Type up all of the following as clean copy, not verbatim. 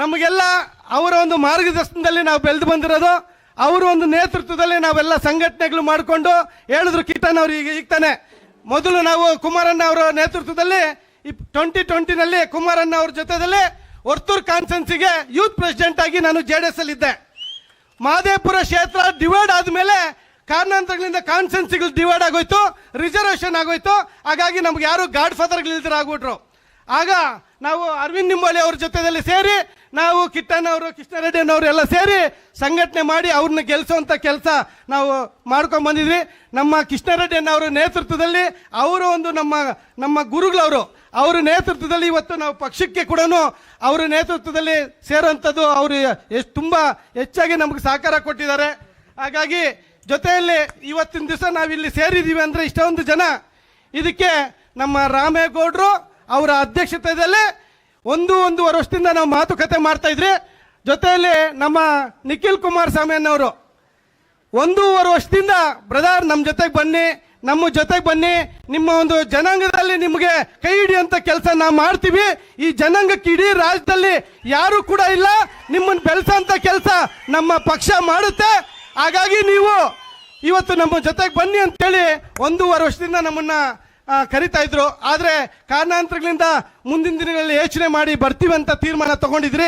ನಮಗೆಲ್ಲ ಅವರ ಒಂದು ಮಾರ್ಗದರ್ಶನದಲ್ಲಿ ನಾವು ಬೆಳೆದು ಬಂದಿರೋದು. ಅವರ ಒಂದು ನೇತೃತ್ವದಲ್ಲಿ ನಾವೆಲ್ಲ ಸಂಘಟನೆಗಳು ಮಾಡಿಕೊಂಡು ಹೇಳಿದ್ರು. ಕಿಟ್ಟನ್ ಅವರು ಈಗ ತಾನೆ ಮೊದಲು ನಾವು ಕುಮಾರಣ್ಣ ಅವರ ನೇತೃತ್ವದಲ್ಲಿ 2020ನಲ್ಲಿ ಕುಮಾರಣ್ಣ ಅವ್ರ ಜೊತೆದಲ್ಲಿ ವರ್ತೂರ್ ಕಾನ್ಸ್ಟೆನ್ಸಿಗೆ ಯೂತ್ ಪ್ರೆಸಿಡೆಂಟ್ ಆಗಿ ನಾನು JDS ಅಲ್ಲಿ ಇದ್ದೆ. ಮಹದೇವಪುರ ಕ್ಷೇತ್ರ ಡಿವೈಡ್ ಆದಮೇಲೆ ಕಾರಣಾಂತರಗಳಿಂದ ಕಾನ್ಸ್ಟೆನ್ಸಿಗಳು ಡಿವೈಡ್ ಆಗೋಯ್ತು, ರಿಸರ್ವೇಷನ್ ಆಗೋಯ್ತು. ಹಾಗಾಗಿ ನಮ್ಗೆ ಯಾರು ಗಾಡ್ ಫಾದರ್ಗಳಿಲ್ದಿರ ಆಗ್ಬಿಟ್ರು. ಆಗ ನಾವು ಅರವಿಂದ್ ನಿಂಬೋಳಿ ಅವ್ರ ಜೊತೆಯಲ್ಲಿ ಸೇರಿ ನಾವು ಕಿಟ್ಟಣ್ಣ ಅವರು, ಕೃಷ್ಣಾರೆಡ್ಡಿ ಅವರು ಎಲ್ಲ ಸೇರಿ ಸಂಘಟನೆ ಮಾಡಿ ಅವ್ರನ್ನ ಗೆಲ್ಲಿಸುವಂಥ ಕೆಲಸ ನಾವು ಮಾಡ್ಕೊಂಡು ಬಂದಿದ್ವಿ. ನಮ್ಮ ಕೃಷ್ಣಾರೆಡ್ಡಿ ಅವರ ನೇತೃತ್ವದಲ್ಲಿ ಅವರು ಒಂದು ನಮ್ಮ ಗುರುಗಳವರು ಅವರ ನೇತೃತ್ವದಲ್ಲಿ ಇವತ್ತು ನಾವು ಪಕ್ಷಕ್ಕೆ ಕೂಡ ಅವರ ನೇತೃತ್ವದಲ್ಲಿ ಸೇರುವಂಥದ್ದು ಅವರು ತುಂಬ ಹೆಚ್ಚಾಗಿ ನಮಗೆ ಸಹಕಾರ ಕೊಟ್ಟಿದ್ದಾರೆ. ಹಾಗಾಗಿ ಜೊತೆಯಲ್ಲಿ ಇವತ್ತಿನ ದಿವಸ ನಾವಿಲ್ಲಿ ಸೇರಿದ್ದೀವಿ ಅಂದರೆ ಇಷ್ಟೊಂದು ಜನ, ಇದಕ್ಕೆ ನಮ್ಮ ರಾಮೇಗೌಡರು ಅವರ ಅಧ್ಯಕ್ಷತೆಯಲ್ಲಿ ಒಂದೂವರೆ ವರ್ಷದಿಂದ ನಾವು ಮಾತುಕತೆ ಮಾಡ್ತಾ ಇದ್ರಿ. ಜೊತೆಯಲ್ಲಿ ನಮ್ಮ ನಿಖಿಲ್ ಕುಮಾರಸ್ವಾಮಿ ಅನ್ನೋರು 1.5 ವರ್ಷದಿಂದ ಬ್ರದರ್ ನಮ್ಮ ಜೊತೆಗೆ ಬನ್ನಿ, ನಿಮ್ಮ ಒಂದು ಜನಾಂಗದಲ್ಲಿ ನಿಮಗೆ ಕೈ ಹಿಡಿಯುವಂತ ಕೆಲಸ ನಾವು ಮಾಡ್ತೀವಿ. ಈ ಜನಾಂಗಕ್ಕೆ ಇಡೀ ರಾಜ್ಯದಲ್ಲಿ ಯಾರು ಕೂಡ ಇಲ್ಲ, ನಿಮ್ಮನ್ನು ಬೆಳೆಸೋಂಥ ಕೆಲಸ ನಮ್ಮ ಪಕ್ಷ ಮಾಡುತ್ತೆ. ಹಾಗಾಗಿ ನೀವು ಇವತ್ತು ನಮ್ಮ ಜೊತೆಗೆ ಬನ್ನಿ ಅಂತೇಳಿ 1.5 ವರ್ಷದಿಂದ ನಮ್ಮನ್ನ ಕರಿತಾ ಇದ್ರು. ಆದರೆ ಕಾರಣಾಂತರಗಳಿಂದ ಮುಂದಿನ ದಿನಗಳಲ್ಲಿ ಯೋಚನೆ ಮಾಡಿ ಬರ್ತೀವಿ ಅಂತ ತೀರ್ಮಾನ ತಗೊಂಡಿದ್ರಿ.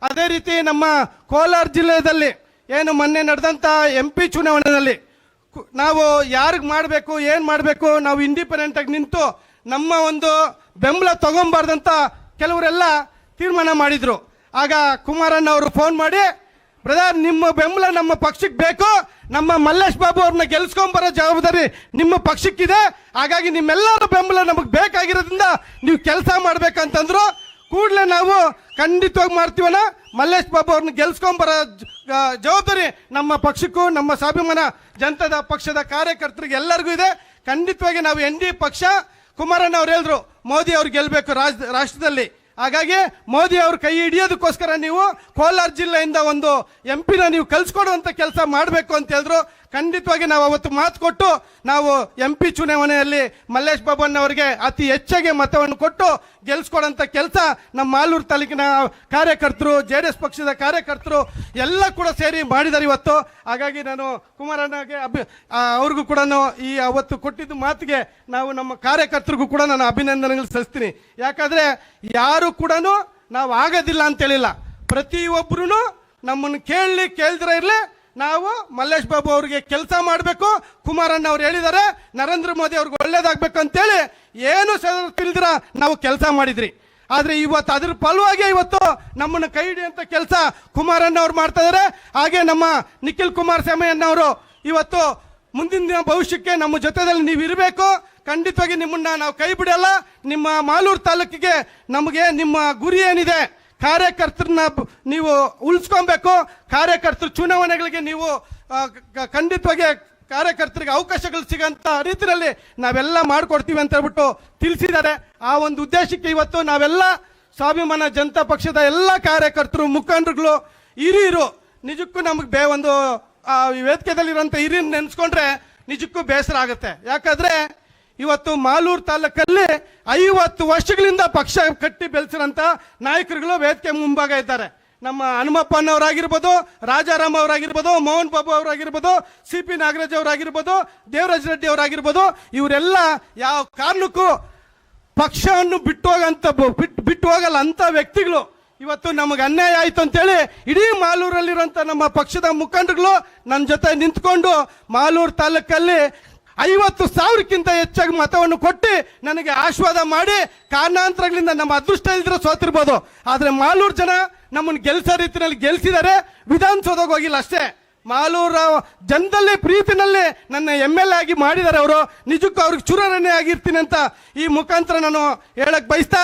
ಅದೇ ರೀತಿ ನಮ್ಮ ಕೋಲಾರ ಜಿಲ್ಲೆಯಲ್ಲಿ ಏನು ಮೊನ್ನೆ ನಡೆದಂಥ MP ಚುನಾವಣೆಯಲ್ಲಿ ನಾವು ಯಾರಿಗೆ ಮಾಡಬೇಕು, ಏನು ಮಾಡಬೇಕು, ನಾವು ಇಂಡಿಪೆಂಡೆಂಟ್ ಆಗಿ ನಿಂತು ನಮ್ಮ ಒಂದು ಬೆಂಬಲ ತಗೊಂಬಾರ್ದಂತ ಕೆಲವರೆಲ್ಲ ತೀರ್ಮಾನ ಮಾಡಿದ್ರು. ಆಗ ಕುಮಾರಣ್ಣ ಅವರು ಫೋನ್ ಮಾಡಿ, ಬ್ರದರ್ ನಿಮ್ಮ ಬೆಂಬಲ ನಮ್ಮ ಪಕ್ಷಕ್ಕೆ ಬೇಕು, ನಮ್ಮ ಮಲ್ಲೇಶ್ ಬಾಬು ಅವ್ರನ್ನ ಗೆಲ್ಸ್ಕೊಂಬರೋ ಜವಾಬ್ದಾರಿ ನಿಮ್ಮ ಪಕ್ಷಕ್ಕಿದೆ. ಹಾಗಾಗಿ ನಿಮ್ಮೆಲ್ಲರ ಬೆಂಬಲ ನಮಗೆ ಬೇಕಾಗಿರೋದ್ರಿಂದ ನೀವು ಕೆಲಸ ಮಾಡ್ಬೇಕಂತಂದ್ರು. ಕೂಡಲೇ ನಾವು ಖಂಡಿತವಾಗಿ ಮಾಡ್ತೀವಲ್ಲ, ಮಲ್ಲೇಶ್ ಬಾಬು ಅವ್ರನ್ನ ಗೆಲ್ಸ್ಕೊಂಬರೋ ಜವಾಬ್ದಾರಿ ನಮ್ಮ ಪಕ್ಷಕ್ಕೂ ನಮ್ಮ ಸ್ವಾಭಿಮಾನ ಜನತಾ ಪಕ್ಷದ ಕಾರ್ಯಕರ್ತರಿಗೆ ಎಲ್ಲರಿಗೂ ಇದೆ. ಖಂಡಿತವಾಗಿ ನಾವು ND ಪಕ್ಷ. ಕುಮಾರಣ್ಣ ಅವ್ರು ಹೇಳಿದ್ರು ಮೋದಿ ಅವ್ರು ಗೆಲ್ಲಬೇಕು ರಾಷ್ಟ್ರದಲ್ಲಿ. ಹಾಗಾಗಿ ಮೋದಿ ಅವ್ರ ಕೈ ಹಿಡಿಯೋದಕ್ಕೋಸ್ಕರ ನೀವು ಕೋಲಾರ ಜಿಲ್ಲೆಯಿಂದ ಒಂದು MP ನೀವು ಕಲ್ಸ್ಕೊಡುವಂಥ ಕೆಲಸ ಮಾಡಬೇಕು ಅಂತ ಹೇಳಿದ್ರು. ಖಂಡಿತವಾಗಿ ನಾವು ಅವತ್ತು ಮಾತು ಕೊಟ್ಟು ನಾವು MP ಚುನಾವಣೆಯಲ್ಲಿ ಮಲ್ಲೇಶ್ ಬಾಬಣ್ಣವರಿಗೆ ಅತಿ ಹೆಚ್ಚಾಗಿ ಮತವನ್ನು ಕೊಟ್ಟು ಗೆಲ್ಸ್ಕೊಡೋಂಥ ಕೆಲಸ ನಮ್ಮ ಮಾಲೂರು ತಾಲೂಕಿನ ಕಾರ್ಯಕರ್ತರು, JDS ಪಕ್ಷದ ಕಾರ್ಯಕರ್ತರು ಎಲ್ಲ ಕೂಡ ಸೇರಿ ಮಾಡಿದ್ದಾರೆ ಇವತ್ತು. ಹಾಗಾಗಿ ನಾನು ಕುಮಾರಣ್ಣಗೆ ಅವ್ರಿಗೂ ಕೂಡ ಈ ಅವತ್ತು ಕೊಟ್ಟಿದ್ದ ಮಾತಿಗೆ ನಾವು ನಮ್ಮ ಕಾರ್ಯಕರ್ತರಿಗೂ ಕೂಡ ನಾನು ಅಭಿನಂದನೆಗಳು ಸಲ್ಲಿಸ್ತೀನಿ. ಯಾಕಂದರೆ ಯಾರು ಕೂಡ ನಾವು ಆಗೋದಿಲ್ಲ ಅಂತೇಳಿಲ್ಲ. ಪ್ರತಿಯೊಬ್ಬರೂ ನಮ್ಮನ್ನು ಕೇಳ್ದಿರ ಇರಲಿ, ನಾವು ಮಲ್ಲೇಶ್ ಬಾಬು ಅವರಿಗೆ ಕೆಲಸ ಮಾಡಬೇಕು. ಕುಮಾರಣ್ಣ ಅವ್ರು ಹೇಳಿದ್ದಾರೆ ನರೇಂದ್ರ ಮೋದಿ ಅವ್ರಿಗೆ ಒಳ್ಳೇದಾಗಬೇಕು ಅಂತೇಳಿ ಏನು ತಿಳಿದಿರ ನಾವು ಕೆಲಸ ಮಾಡಿದ್ರಿ. ಆದರೆ ಇವತ್ತು ಅದ್ರ ಫಲವಾಗಿ ಇವತ್ತು ನಮ್ಮನ್ನು ಕೈ ಹಿಡಿಯುವಂಥ ಕೆಲಸ ಕುಮಾರಣ್ಣ ಅವ್ರು ಮಾಡ್ತಾ ಇದ್ದಾರೆ. ಹಾಗೆ ನಮ್ಮ ನಿಖಿಲ್ ಕುಮಾರಸ್ವಾಮಿ ಅನ್ನೋರು ಇವತ್ತು ಮುಂದಿನ ಭವಿಷ್ಯಕ್ಕೆ ನಮ್ಮ ಜೊತೆದಲ್ಲಿ ನೀವು ಇರಬೇಕು. ಖಂಡಿತವಾಗಿ ನಿಮ್ಮನ್ನ ನಾವು ಕೈ ಬಿಡಲ್ಲ. ನಿಮ್ಮ ಮಾಲೂರು ತಾಲೂಕಿಗೆ ನಮಗೆ ನಿಮ್ಮ ಗುರಿ ಏನಿದೆ, ಕಾರ್ಯಕರ್ತರನ್ನ ನೀವು ಉಳಿಸ್ಕೊಬೇಕು. ಕಾರ್ಯಕರ್ತರು ಚುನಾವಣೆಗಳಿಗೆ ನೀವು ಖಂಡಿತವಾಗಿ ಕಾರ್ಯಕರ್ತರಿಗೆ ಅವಕಾಶಗಳು ಸಿಗೋಂಥ ರೀತಿಯಲ್ಲಿ ನಾವೆಲ್ಲ ಮಾಡಿಕೊಡ್ತೀವಿ ಅಂತ ಹೇಳ್ಬಿಟ್ಟು ತಿಳಿಸಿದ್ದಾರೆ. ಆ ಒಂದು ಉದ್ದೇಶಕ್ಕೆ ಇವತ್ತು ನಾವೆಲ್ಲ ಸ್ವಾಭಿಮಾನ ಜನತಾ ಪಕ್ಷದ ಎಲ್ಲ ಕಾರ್ಯಕರ್ತರು, ಮುಖಂಡರುಗಳು, ಹಿರಿಯರು ನಿಜಕ್ಕೂ ನಮಗೆ ಒಂದು ವೇದಿಕೆಯಲ್ಲಿರುವಂಥ ಹಿರಿಯರು ನೆನೆಸ್ಕೊಂಡ್ರೆ ನಿಜಕ್ಕೂ ಬೇಸರ ಆಗುತ್ತೆ. ಯಾಕಂದ್ರೆ ಇವತ್ತು ಮಾಲೂರು ತಾಲೂಕಲ್ಲಿ 50 ವರ್ಷಗಳಿಂದ ಪಕ್ಷ ಕಟ್ಟಿ ಬೆಳೆಸಿರೋಂಥ ನಾಯಕರುಗಳು ವೇದಿಕೆ ಮುಂಭಾಗ ಇದ್ದಾರೆ. ನಮ್ಮ ಹನುಮಪ್ಪನವರಾಗಿರ್ಬೋದು, ರಾಜಾರಾಮ್ ಅವರಾಗಿರ್ಬೋದು, ಮೋಹನ್ ಬಾಬು ಅವರಾಗಿರ್ಬೋದು, CP ನಾಗರಾಜ್ ಅವರಾಗಿರ್ಬೋದು, ದೇವರಾಜ್ ರೆಡ್ಡಿ ಅವರಾಗಿರ್ಬೋದು, ಇವರೆಲ್ಲ ಯಾವ ಕಾರಣಕ್ಕೂ ಪಕ್ಷವನ್ನು ಬಿಟ್ಟು ಹೋಗಲ್ಲ ಅಂತ ವ್ಯಕ್ತಿಗಳು. ಇವತ್ತು ನಮಗೆ ಅನ್ಯಾಯ ಆಯಿತು ಅಂತೇಳಿ ಇಡೀ ಮಾಲೂರಲ್ಲಿರುವಂಥ ನಮ್ಮ ಪಕ್ಷದ ಮುಖಂಡರುಗಳು ನನ್ನ ಜೊತೆ ನಿಂತ್ಕೊಂಡು ಮಾಲೂರು ತಾಲೂಕಲ್ಲಿ 50,000ಕ್ಕಿಂತ ಹೆಚ್ಚಾಗಿ ಮತವನ್ನು ಕೊಟ್ಟು ನನಗೆ ಆಶೀರ್ವಾದ ಮಾಡಿ, ಕಾರಣಾಂತರಗಳಿಂದ ನಮ್ಮ ಅದೃಷ್ಟ ಇಲ್ದಿರೋ ಸೋತಿರ್ಬೋದು, ಆದರೆ ಮಾಲೂರು ಜನ ನಮ್ಮನ್ನು ಗೆಲ್ಸೋ ರೀತಿಯಲ್ಲಿ ಗೆಲ್ಸಿದ್ದಾರೆ. ವಿಧಾನಸೌಧಕ್ಕೆ ಹೋಗಿಲ್ಲ ಅಷ್ಟೇ, ಮಾಲೂರು ಜನದಲ್ಲಿ ಪ್ರೀತಿನಲ್ಲಿ ನನ್ನ MLA ಆಗಿ ಮಾಡಿದ್ದಾರೆ ಅವರು. ನಿಜಕ್ಕೂ ಅವ್ರಿಗೆ ಚುನಾವಣೆ ಆಗಿರ್ತೀನಿ ಅಂತ ಈ ಮುಖಾಂತರ ನಾನು ಹೇಳಕ್ ಬಯಸ್ತಾ